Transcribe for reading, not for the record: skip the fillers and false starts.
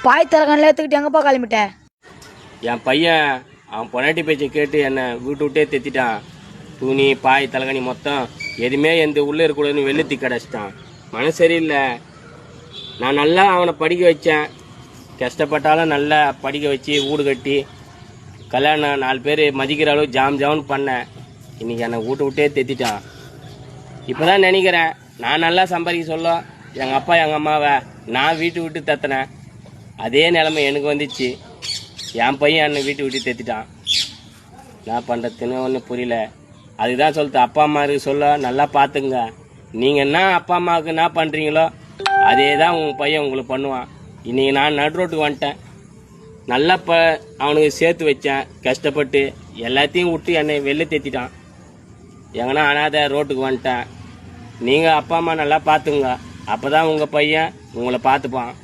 பாய் தரகன்ல ஏத்துக்கிட்டு எங்கப்பா கிளம்பிட்ட? என் பையன் அவன் பொண்டாட்டி பேச்சை கேட்டு என்னை வீட்டு விட்டே தெத்திட்டான். துணி பாய் தலகாணி மொத்தம் எதுவுமே எந்த உள்ளே இருக்கக்கூடாதுன்னு வெள்ளத்தி கிடச்சிட்டான். மனசு சரியில்லை. நான் நல்லா அவனை படிக்க வச்சேன். கஷ்டப்பட்டாலும் நல்லா படிக்க வச்சு வீடு கட்டி கல்யாணம் 4 பேர் மதிக்கிற அளவு ஜாம்னு பண்ணேன். இன்னைக்கு என்னை வீட்டு விட்டே தெத்திட்டான். இப்போதான் நினைக்கிறேன், நான் நல்லா சம்பாதிக்க சொல்ல எங்கள் அப்பா எங்கள் அம்மாவை நான் வீட்டு விட்டு தத்தினேன். அதே நிலைமை எனக்கு வந்துச்சு. என் பையன் என்னை வீட்டு விட்டு தெத்திட்டான். நான் பண்ணுறதுன்னு ஒன்றும் புரியல. அதுதான் சொல்லிட்டு அப்பா அம்மாவுக்கு சொல்ல நல்லா பார்த்துங்க. நீங்கள் என்ன அப்பா அம்மாவுக்கு என்ன பண்ணுறீங்களோ அதே தான் உங்கள் பையன் உங்களுக்கு பண்ணுவான். இன்றைக்கி நான் நடு ரோட்டுக்கு வந்துட்டேன். நல்லா அவனுக்கு சேர்த்து வச்சேன். கஷ்டப்பட்டு எல்லாத்தையும் விட்டு என்னை வெளில தேத்திட்டான். எங்கன்னா அனாதை ரோட்டுக்கு வந்துட்டேன். நீங்கள் அப்பா அம்மா நல்லா பார்த்துங்க. அப்போ தான் உங்கள் பையன் உங்களை பார்த்துப்பான்.